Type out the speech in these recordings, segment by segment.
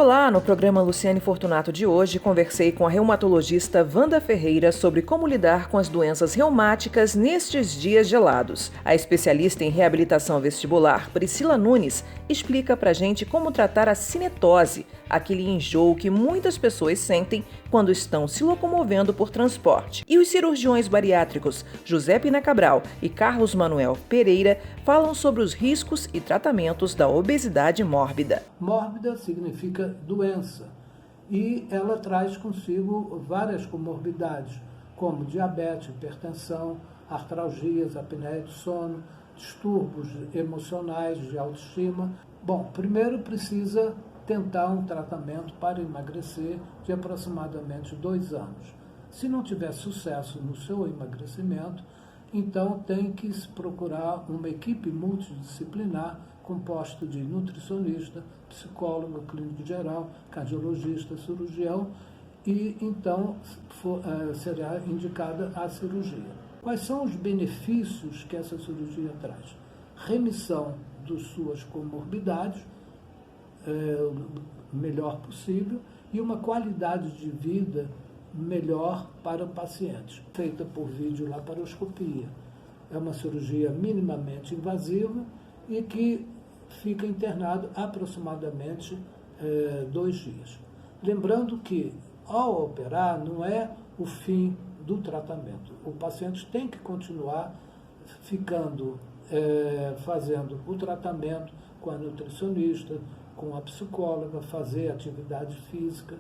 Olá, no programa Luciane Fortunato de hoje, conversei com a reumatologista Wanda Ferreira sobre como lidar com as doenças reumáticas nestes dias gelados. A especialista em reabilitação vestibular, Priscila Nunes, explica pra gente como tratar a cinetose, aquele enjoo que muitas pessoas sentem quando estão se locomovendo por transporte. E os cirurgiões bariátricos José Pina Cabral e Carlos Manuel Pereira falam sobre os riscos e tratamentos da obesidade mórbida. Mórbida significa doença e ela traz consigo várias comorbidades, como diabetes, hipertensão, artralgias, apneia do sono, distúrbios emocionais, de autoestima. Bom, primeiro precisa tentar um tratamento para emagrecer de aproximadamente 2 anos. Se não tiver sucesso no seu emagrecimento, então tem que procurar uma equipe multidisciplinar composta de nutricionista, psicólogo, clínico geral, cardiologista, cirurgião, e então será indicada a cirurgia. Quais são os benefícios que essa cirurgia traz? Remissão das suas comorbidades, melhor possível, e uma qualidade de vida melhor para o paciente, feita por videolaparoscopia. É uma cirurgia minimamente invasiva e que fica internado aproximadamente 2 dias. Lembrando que, ao operar, não é o fim do tratamento. O paciente tem que continuar fazendo o tratamento com a nutricionista, com a psicóloga, fazer atividade física,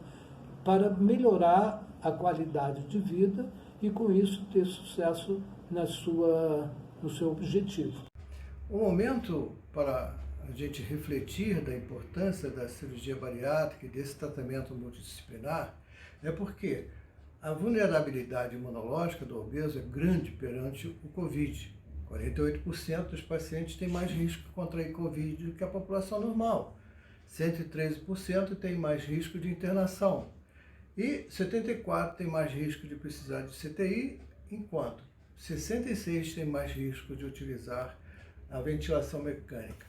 para melhorar a qualidade de vida e, com isso, ter sucesso no seu objetivo. O momento para a gente refletir da importância da cirurgia bariátrica e desse tratamento multidisciplinar é porque a vulnerabilidade imunológica do obeso é grande perante o Covid. 48% dos pacientes têm mais risco de contrair Covid do que a população normal. 113% tem mais risco de internação. E 74% tem mais risco de precisar de CTI, enquanto 66% tem mais risco de utilizar a ventilação mecânica,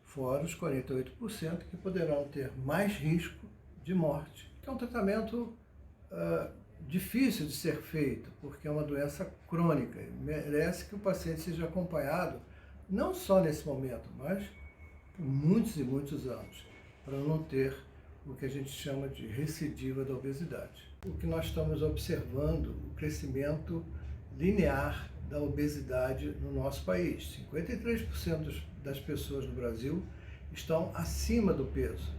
fora os 48% que poderão ter mais risco de morte. É um tratamento difícil de ser feito, porque é uma doença crônica. Merece que o paciente seja acompanhado, não só nesse momento, mas por muitos e muitos anos, para não ter o que a gente chama de recidiva da obesidade. O que nós estamos observando, o crescimento linear da obesidade no nosso país. 53% das pessoas no Brasil estão acima do peso.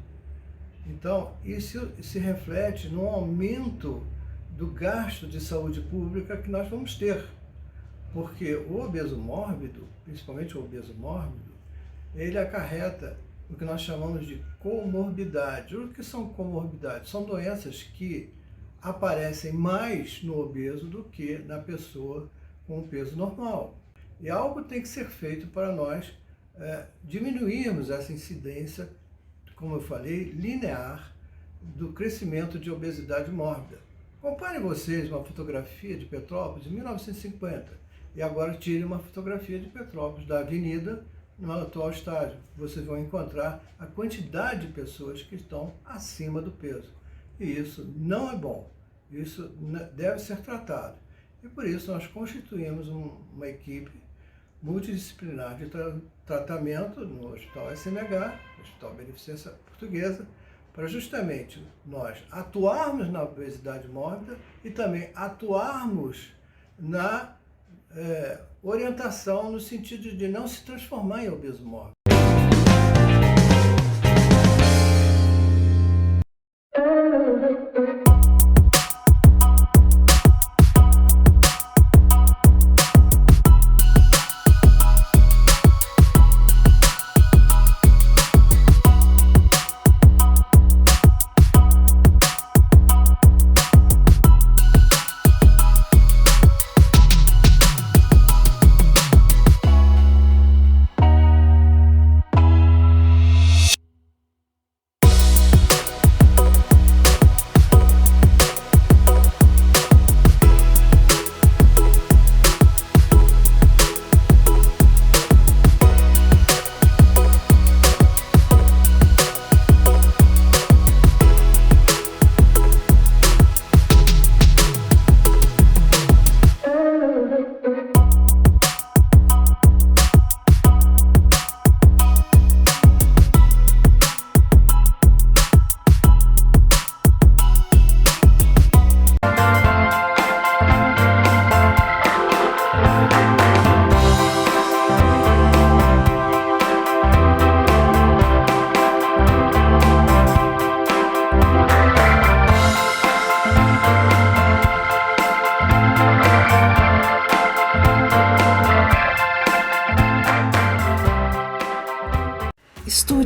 Então, isso se reflete no aumento do gasto de saúde pública que nós vamos ter. Porque o obeso mórbido, principalmente o obeso mórbido, ele acarreta o que nós chamamos de comorbidade. O que são comorbidades? São doenças que aparecem mais no obeso do que na pessoa com o peso normal. E algo tem que ser feito para nós diminuirmos essa incidência, como eu falei, linear do crescimento de obesidade mórbida. Comparem vocês uma fotografia de Petrópolis de 1950 e agora tirem uma fotografia de Petrópolis, da avenida, no atual estágio. Vocês vão encontrar a quantidade de pessoas que estão acima do peso. E isso não é bom. Isso deve ser tratado. E por isso nós constituímos uma equipe multidisciplinar de tratamento no Hospital SMH, Hospital Beneficência Portuguesa, para justamente nós atuarmos na obesidade mórbida e também atuarmos na orientação no sentido de não se transformar em obeso mórbido.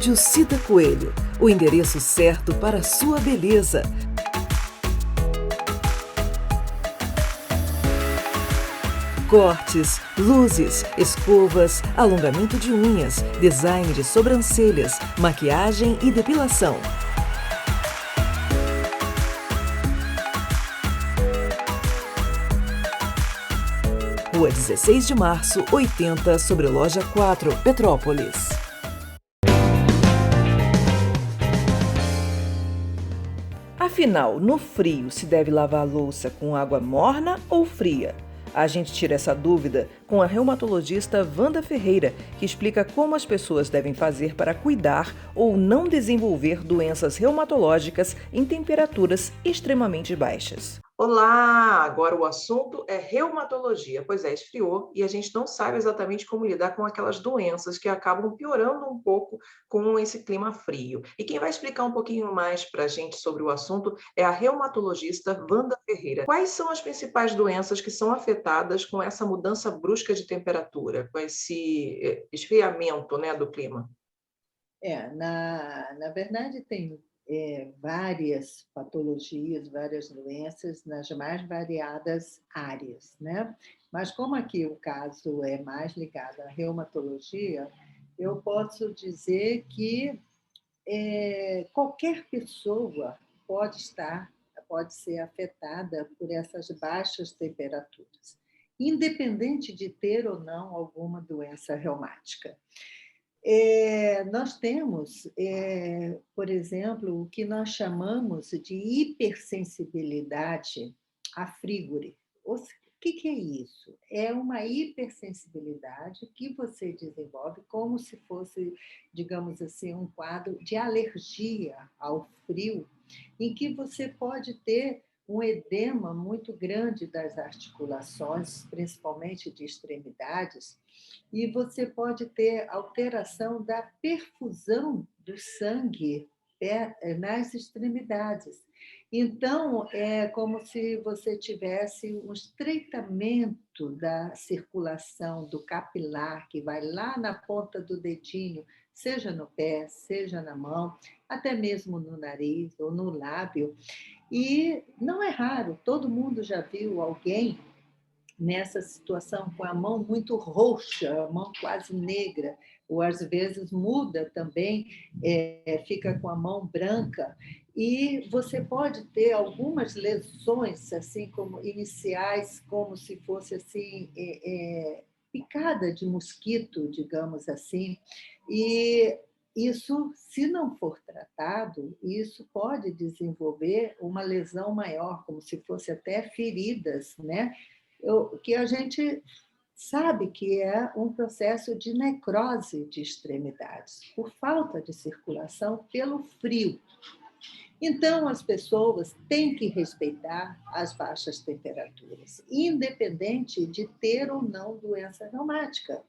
Estúdio Cida Coelho, o endereço certo para a sua beleza. Cortes, luzes, escovas, alongamento de unhas, design de sobrancelhas, maquiagem e depilação. Rua 16 de Março, 80, sobre Loja 4, Petrópolis. Afinal, no frio, se deve lavar a louça com água morna ou fria? A gente tira essa dúvida com a reumatologista Wanda Ferreira, que explica como as pessoas devem fazer para cuidar ou não desenvolver doenças reumatológicas em temperaturas extremamente baixas. Olá! Agora o assunto é reumatologia. Pois é, esfriou e a gente não sabe exatamente como lidar com aquelas doenças que acabam piorando um pouco com esse clima frio. E quem vai explicar um pouquinho mais para a gente sobre o assunto é a reumatologista Wanda Ferreira. Quais são as principais doenças que são afetadas com essa mudança brusca de temperatura, com esse esfriamento, né, do clima? Na verdade, tem várias patologias, várias doenças nas mais variadas áreas, né? Mas como aqui o caso é mais ligado à reumatologia, eu posso dizer que qualquer pessoa pode ser afetada por essas baixas temperaturas, independente de ter ou não alguma doença reumática. Nós temos, por exemplo, o que nós chamamos de hipersensibilidade a frigore. O que é isso? É uma hipersensibilidade que você desenvolve como se fosse, digamos assim, um quadro de alergia ao frio, em que você pode ter um edema muito grande das articulações, principalmente de extremidades, e você pode ter alteração da perfusão do sangue nas extremidades. Então, é como se você tivesse um estreitamento da circulação do capilar, que vai lá na ponta do dedinho, seja no pé, seja na mão, até mesmo no nariz ou no lábio. E não é raro, todo mundo já viu alguém nessa situação com a mão muito roxa, a mão quase negra, ou às vezes muda também, fica com a mão branca, e você pode ter algumas lesões, assim como iniciais, como se fosse assim, picada de mosquito, digamos assim, e isso, se não for tratado, isso pode desenvolver uma lesão maior, como se fosse até feridas, né? Que a gente sabe que é um processo de necrose de extremidades, por falta de circulação pelo frio. Então, as pessoas têm que respeitar as baixas temperaturas, independente de ter ou não doença reumática.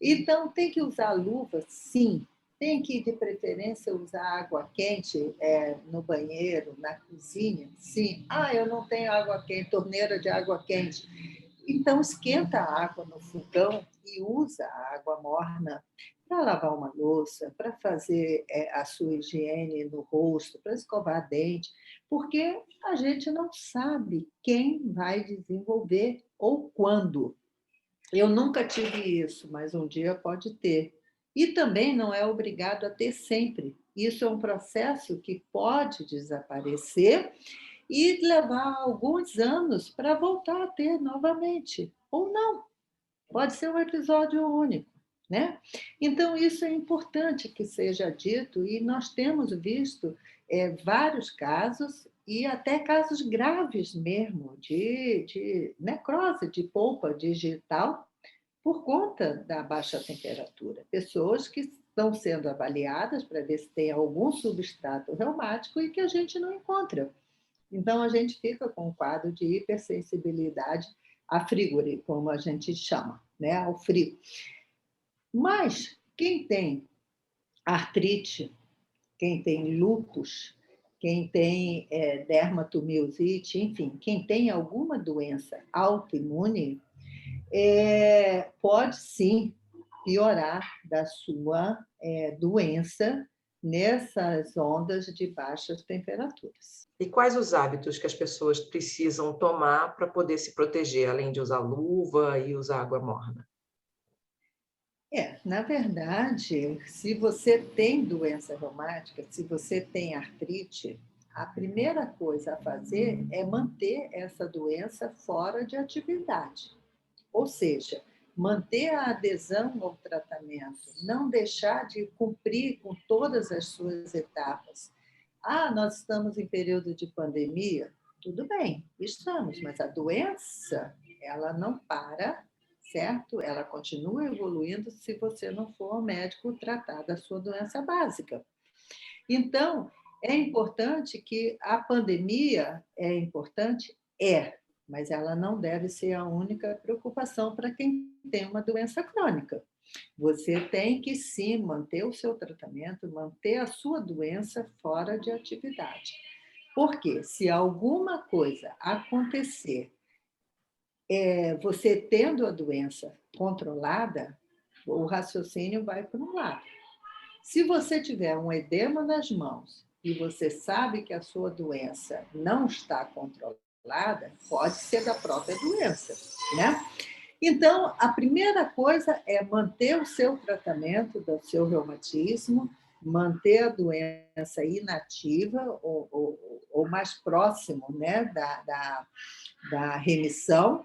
Então, tem que usar luva, sim. Tem que, de preferência, usar água quente no banheiro, na cozinha, sim. Eu não tenho água quente, torneira de água quente. Então, esquenta a água no fogão e usa a água morna para lavar uma louça, para fazer a sua higiene no rosto, para escovar dente, porque a gente não sabe quem vai desenvolver ou quando. Eu nunca tive isso, mas um dia pode ter. E também não é obrigado a ter sempre. Isso é um processo que pode desaparecer e levar alguns anos para voltar a ter novamente, ou não. Pode ser um episódio único, né? Então, isso é importante que seja dito, e nós temos visto vários casos, e até casos graves mesmo, de necrose de polpa digital, por conta da baixa temperatura. Pessoas que estão sendo avaliadas para ver se tem algum substrato reumático e que a gente não encontra. Então, a gente fica com um quadro de hipersensibilidade à frigore, como a gente chama, né? Ao frio. Mas quem tem artrite, quem tem lúpus, quem tem dermatomiosite, enfim, quem tem alguma doença autoimune, pode sim piorar da sua doença nessas ondas de baixas temperaturas. E quais os hábitos que as pessoas precisam tomar para poder se proteger, além de usar luva e usar água morna? Na verdade, se você tem doença reumática, se você tem artrite, a primeira coisa a fazer é manter essa doença fora de atividade. Ou seja, manter a adesão ao tratamento, não deixar de cumprir com todas as suas etapas. Nós estamos em período de pandemia, tudo bem, estamos, mas a doença, ela não para, certo? Ela continua evoluindo se você não for ao médico tratar da sua doença básica. Então, é importante que a pandemia é importante? Mas ela não deve ser a única preocupação para quem tem uma doença crônica. Você tem que, sim, manter o seu tratamento, manter a sua doença fora de atividade. Porque se alguma coisa acontecer, você tendo a doença controlada, o raciocínio vai para um lado. Se você tiver um edema nas mãos e você sabe que a sua doença não está controlada, pode ser da própria doença, né? Então, a primeira coisa é manter o seu tratamento do seu reumatismo, manter a doença inativa ou mais próximo, né, da remissão.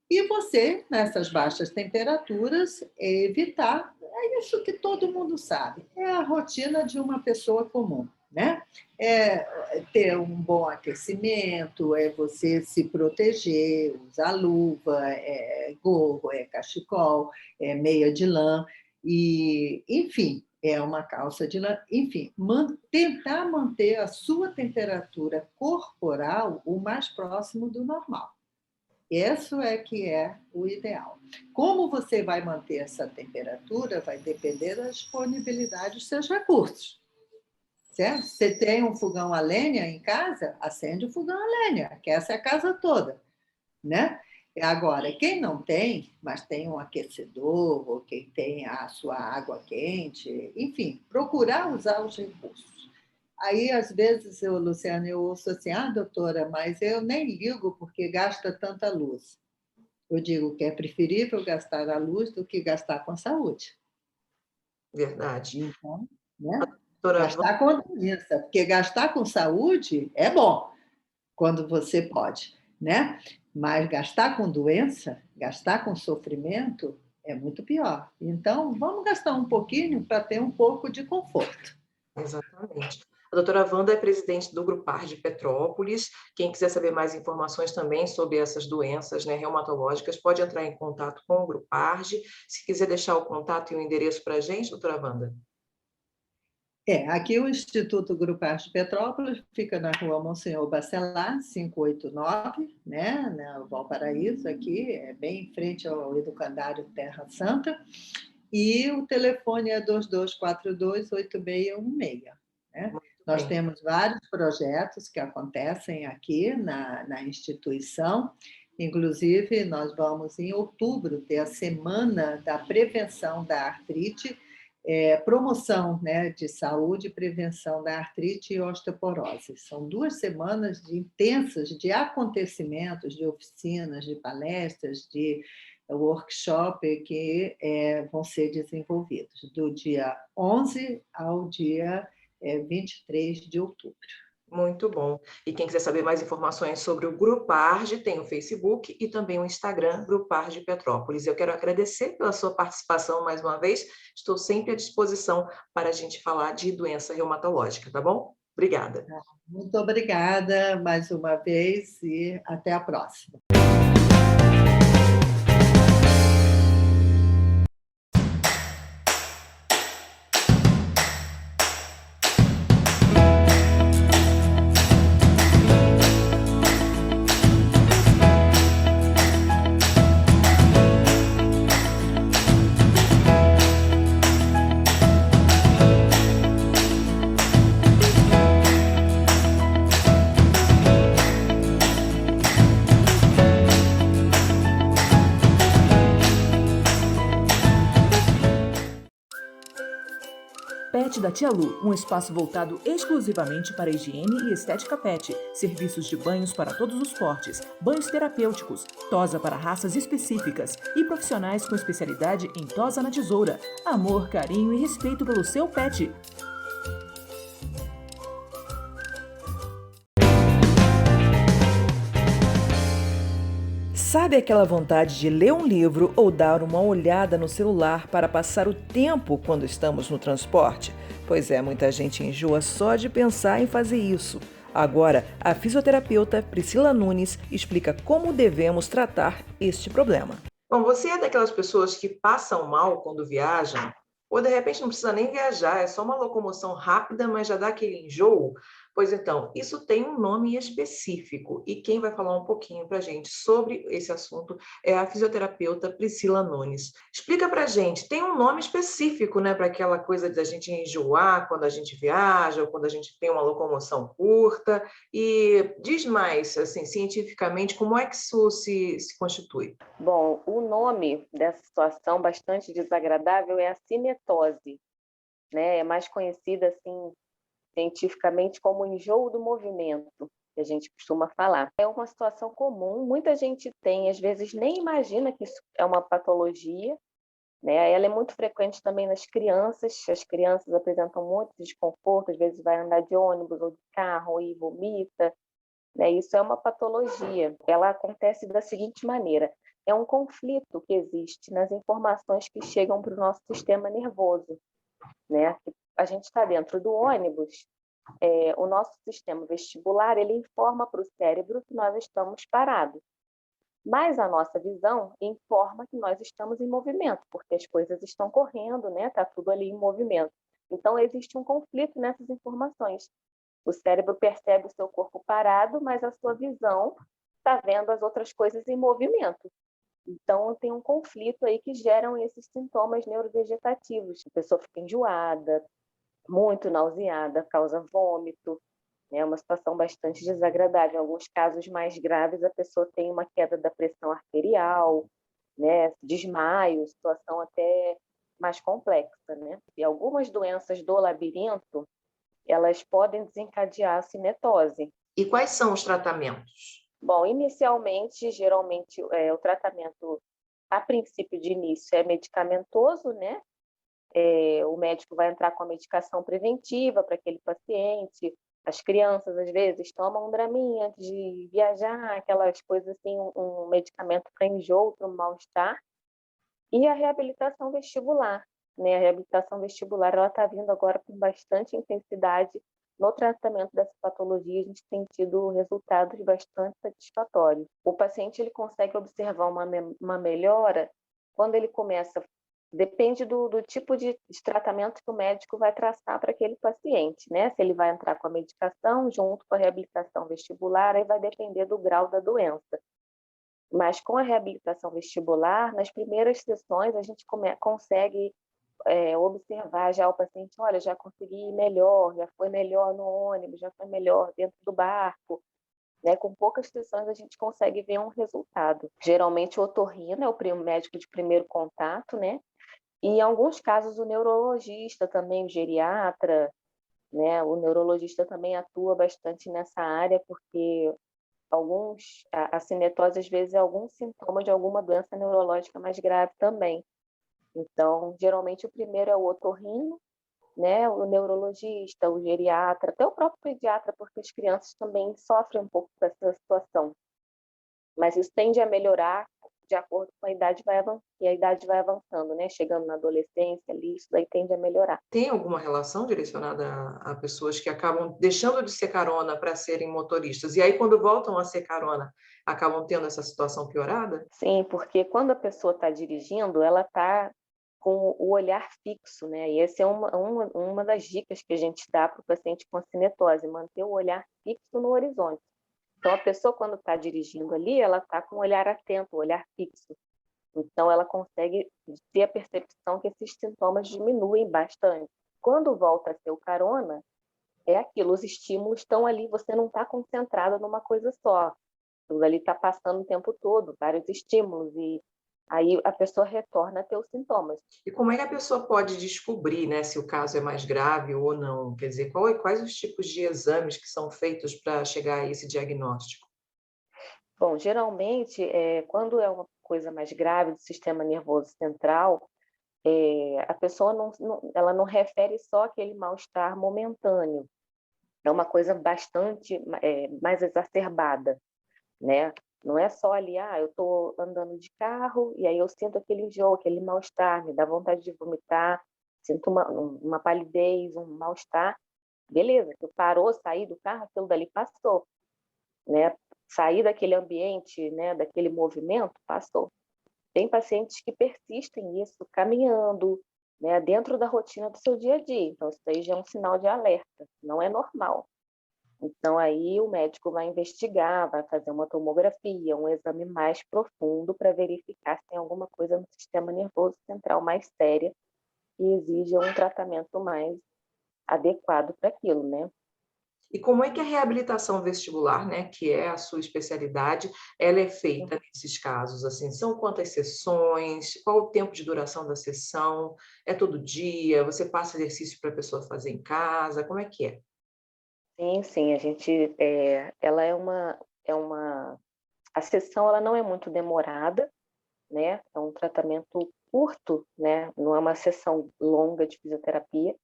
E você, nessas baixas temperaturas, evitar, é isso que todo mundo sabe, é a rotina de uma pessoa comum, né? É ter um bom aquecimento, é você se proteger, usar luva, gorro, cachecol, meia de lã, e, enfim, uma calça de lã, enfim, tentar manter a sua temperatura corporal o mais próximo do normal. Isso é que é o ideal. Como você vai manter essa temperatura vai depender da disponibilidade dos seus recursos. Certo? Você tem um fogão a lenha em casa, acende o fogão a lenha, aquece a casa toda, né? Agora, quem não tem, mas tem um aquecedor, ou quem tem a sua água quente, enfim, procurar usar os recursos. Aí, às vezes, Luciana, eu ouço assim, doutora, mas eu nem ligo porque gasta tanta luz. Eu digo que é preferível gastar a luz do que gastar com a saúde. Verdade. Então, né? Gastar com a doença, porque gastar com saúde é bom, quando você pode, né? Mas gastar com doença, gastar com sofrimento, é muito pior. Então, vamos gastar um pouquinho para ter um pouco de conforto. Exatamente. A doutora Wanda é presidente do Grupar de Petrópolis. Quem quiser saber mais informações também sobre essas doenças, né, reumatológicas, pode entrar em contato com o Gruparge. Se quiser deixar o contato e o endereço para a gente, doutora Wanda. Aqui o Instituto Grupar de Petrópolis fica na rua Monsenhor Bacelar, 589, né, no Valparaíso, aqui, bem em frente ao Educandário Terra Santa, e o telefone é 2242-8616. Né? Nós temos vários projetos que acontecem aqui na instituição, inclusive nós vamos em outubro ter a Semana da Prevenção da Artrite, promoção, né, de saúde e prevenção da artrite e osteoporose. São 2 semanas intensas de acontecimentos, de oficinas, de palestras, de workshop que vão ser desenvolvidos, do dia 11 ao dia 23 de outubro. Muito bom. E quem quiser saber mais informações sobre o Gruparge, tem o Facebook e também o Instagram, Gruparge Petrópolis. Eu quero agradecer pela sua participação mais uma vez. Estou sempre à disposição para a gente falar de doença reumatológica, tá bom? Obrigada. Muito obrigada mais uma vez e até a próxima. Pet da Tia Lu, um espaço voltado exclusivamente para higiene e estética pet, serviços de banhos para todos os portes, banhos terapêuticos, tosa para raças específicas e profissionais com especialidade em tosa na tesoura. Amor, carinho e respeito pelo seu pet. Sabe aquela vontade de ler um livro ou dar uma olhada no celular para passar o tempo quando estamos no transporte? Pois é, muita gente enjoa só de pensar em fazer isso. Agora, a fisioterapeuta Priscila Nunes explica como devemos tratar este problema. Bom, você é daquelas pessoas que passam mal quando viajam? Ou de repente não precisa nem viajar, é só uma locomoção rápida, mas já dá aquele enjoo? Pois então, isso tem um nome específico e quem vai falar um pouquinho para a gente sobre esse assunto é a fisioterapeuta Priscila Nunes. Explica para a gente, tem um nome específico, né, para aquela coisa de a gente enjoar quando a gente viaja ou quando a gente tem uma locomoção curta e diz mais, assim, cientificamente, como é que isso se constitui? Bom, o nome dessa situação bastante desagradável é a cinetose, né? É mais conhecida assim cientificamente como enjoo do movimento, que a gente costuma falar. É uma situação comum, muita gente tem, às vezes nem imagina que isso é uma patologia, né? Ela é muito frequente também nas crianças, as crianças apresentam muito desconforto, às vezes vai andar de ônibus ou de carro e vomita, né? Isso é uma patologia. Ela acontece da seguinte maneira: é um conflito que existe nas informações que chegam para o nosso sistema nervoso, né? A gente está dentro do ônibus, o nosso sistema vestibular ele informa para o cérebro que nós estamos parados, mas a nossa visão informa que nós estamos em movimento, porque as coisas estão correndo, né? Está tudo ali em movimento. Então existe um conflito nessas informações. O cérebro percebe o seu corpo parado, mas a sua visão está vendo as outras coisas em movimento. Então, tem um conflito aí que geram esses sintomas neurovegetativos. A pessoa fica enjoada, muito nauseada, causa vômito, é uma situação bastante desagradável. Em alguns casos mais graves, a pessoa tem uma queda da pressão arterial, né, desmaio, situação até mais complexa, né? E algumas doenças do labirinto, elas podem desencadear a cinetose. E quais são os tratamentos? Bom, inicialmente, geralmente, o tratamento, a princípio de início, é medicamentoso, né? O médico vai entrar com a medicação preventiva para aquele paciente. As crianças, às vezes, tomam um Dramin antes de viajar, aquelas coisas assim, um medicamento para enjoo, para o mal-estar. E a reabilitação vestibular, né? A reabilitação vestibular, ela está vindo agora com bastante intensidade no tratamento dessa patologia. A gente tem tido resultados bastante satisfatórios. O paciente ele consegue observar uma melhora quando ele começa. Depende do tipo de tratamento que o médico vai traçar para aquele paciente, né? Se ele vai entrar com a medicação junto com a reabilitação vestibular, aí vai depender do grau da doença. Mas com a reabilitação vestibular, nas primeiras sessões, a gente consegue observar já o paciente, olha, já consegui ir melhor, já foi melhor no ônibus, já foi melhor dentro do barco, né? Com poucas sessões a gente consegue ver um resultado. Geralmente o otorrino é o médico de primeiro contato, né? E em alguns casos o neurologista também, o geriatra, né? O neurologista também atua bastante nessa área, porque a cinetose às vezes é algum sintoma de alguma doença neurológica mais grave também. Então, geralmente o primeiro é o otorrino, né? O neurologista, o geriatra, até o próprio pediatra, porque as crianças também sofrem um pouco com essa situação. Mas isso tende a melhorar de acordo com a idade e a idade vai avançando, né? Chegando na adolescência ali, isso daí tende a melhorar. Tem alguma relação direcionada a pessoas que acabam deixando de ser carona para serem motoristas? E aí, quando voltam a ser carona, acabam tendo essa situação piorada? Sim, porque quando a pessoa está dirigindo, ela está com o olhar fixo, né? E essa é uma das dicas que a gente dá para o paciente com cinetose, manter o olhar fixo no horizonte. Então, a pessoa, quando está dirigindo ali, ela está com o olhar atento, o olhar fixo. Então, ela consegue ter a percepção que esses sintomas diminuem bastante. Quando volta a ser o carona, é aquilo, os estímulos estão ali, você não está concentrado numa coisa só. Tudo ali está passando o tempo todo, vários estímulos, e aí a pessoa retorna a ter os sintomas. E como é que a pessoa pode descobrir, né, se o caso é mais grave ou não? Quer dizer, quais os tipos de exames que são feitos para chegar a esse diagnóstico? Bom, geralmente, quando é uma coisa mais grave do sistema nervoso central, a pessoa ela não refere só aquele mal-estar momentâneo, é uma coisa bastante mais exacerbada, né? Não é só ali, eu estou andando de carro e aí eu sinto aquele enjoo, aquele mal-estar, me dá vontade de vomitar, sinto uma palidez, um mal-estar. Beleza, tu parou, saí do carro, aquilo dali passou, né? Sair daquele ambiente, né, daquele movimento, passou. Tem pacientes que persistem nisso caminhando, né, dentro da rotina do seu dia a dia. Então, isso aí já é um sinal de alerta, não é normal. Então, aí o médico vai investigar, vai fazer uma tomografia, um exame mais profundo para verificar se tem alguma coisa no sistema nervoso central mais séria que exija um tratamento mais adequado para aquilo, né? E como é que a reabilitação vestibular, né, que é a sua especialidade, ela é feita nesses casos? Assim, são quantas sessões? Qual o tempo de duração da sessão? É todo dia? Você passa exercício para a pessoa fazer em casa? Como é que é? Sim, sim, a gente, ela a sessão ela não é muito demorada, né? É um tratamento curto, né? Não é uma sessão longa de fisioterapia,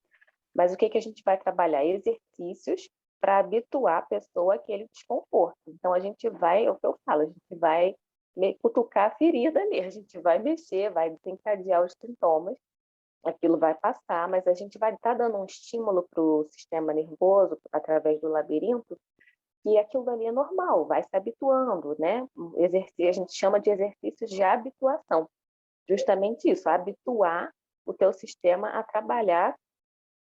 mas o que que a gente vai trabalhar? Exercícios para habituar a pessoa àquele desconforto. Então a gente vai, é o que eu falo, a gente vai cutucar a ferida ali, a gente vai mexer, vai desencadear os sintomas, aquilo vai passar, mas a gente vai estar dando um estímulo para o sistema nervoso através do labirinto, que aquilo ali é normal, vai se habituando, né? A gente chama de exercícios de habituação. Justamente isso, habituar o teu sistema a trabalhar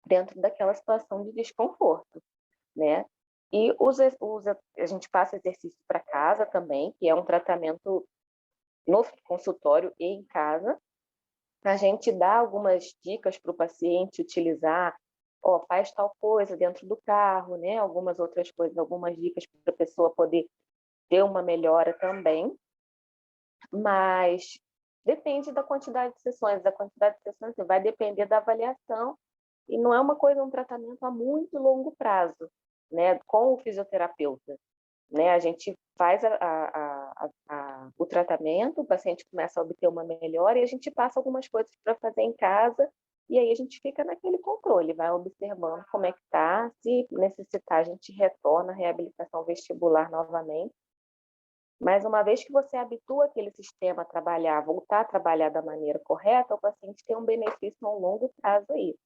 dentro daquela situação de desconforto, né? E a gente passa exercício para casa também, que é um tratamento no consultório e em casa. A gente dá algumas dicas para o paciente utilizar, faz tal coisa dentro do carro, né? Algumas outras coisas, algumas dicas para a pessoa poder ter uma melhora também, mas depende da quantidade de sessões. A quantidade de sessões vai depender da avaliação e não é uma coisa, um tratamento a muito longo prazo, né? Com o fisioterapeuta, né? A gente faz o tratamento, o paciente começa a obter uma melhora e a gente passa algumas coisas para fazer em casa e aí a gente fica naquele controle, vai observando como é que está, se necessitar a gente retorna à reabilitação vestibular novamente. Mas uma vez que você habitua aquele sistema a trabalhar, voltar a trabalhar da maneira correta, o paciente tem um benefício a um longo prazo aí.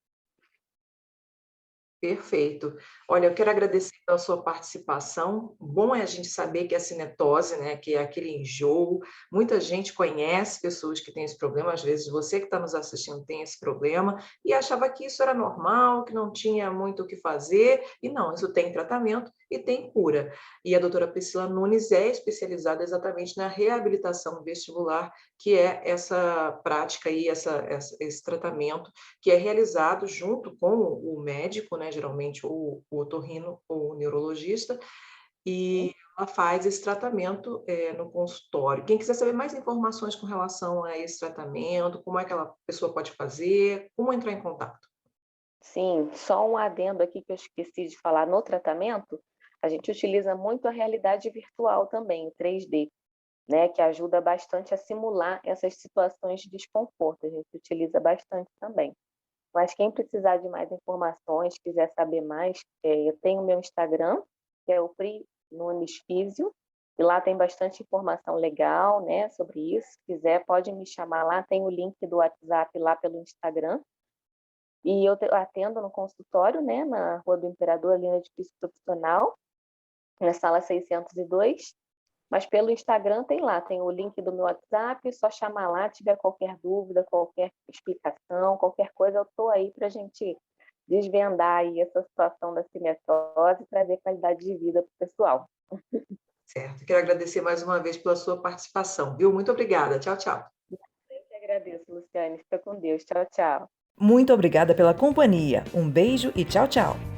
Perfeito. Olha, eu quero agradecer pela sua participação. Bom é a gente saber que a cinetose, né, que é aquele enjoo, muita gente conhece pessoas que têm esse problema, às vezes você que está nos assistindo tem esse problema e achava que isso era normal, que não tinha muito o que fazer, e não, isso tem tratamento e tem cura. E a doutora Priscila Nunes é especializada exatamente na reabilitação vestibular, que é essa prática e esse tratamento que é realizado junto com o médico, né, geralmente o otorrino ou o neurologista, e ela faz esse tratamento no consultório. Quem quiser saber mais informações com relação a esse tratamento, como é que aquela pessoa pode fazer, como entrar em contato? Sim, só um adendo aqui que eu esqueci de falar no tratamento, a gente utiliza muito a realidade virtual também, o 3D, né, que ajuda bastante a simular essas situações de desconforto, a gente utiliza bastante também. Mas quem precisar de mais informações, quiser saber mais, eu tenho o meu Instagram, que é o Pri Nunes Físio, e lá tem bastante informação legal, né, sobre isso. Se quiser, pode me chamar lá, tem o link do WhatsApp lá pelo Instagram. E eu atendo no consultório, né, na Rua do Imperador, ali no edifício profissional, na sala 602. Mas pelo Instagram tem lá, tem o link do meu WhatsApp, só chamar lá, tiver qualquer dúvida, qualquer explicação, qualquer coisa, eu estou aí para a gente desvendar aí essa situação da cinetose e trazer qualidade de vida para o pessoal. Certo. Quero agradecer mais uma vez pela sua participação, viu? Muito obrigada. Tchau, tchau. Eu que agradeço, Luciane. Fica com Deus. Tchau, tchau. Muito obrigada pela companhia. Um beijo e tchau, tchau.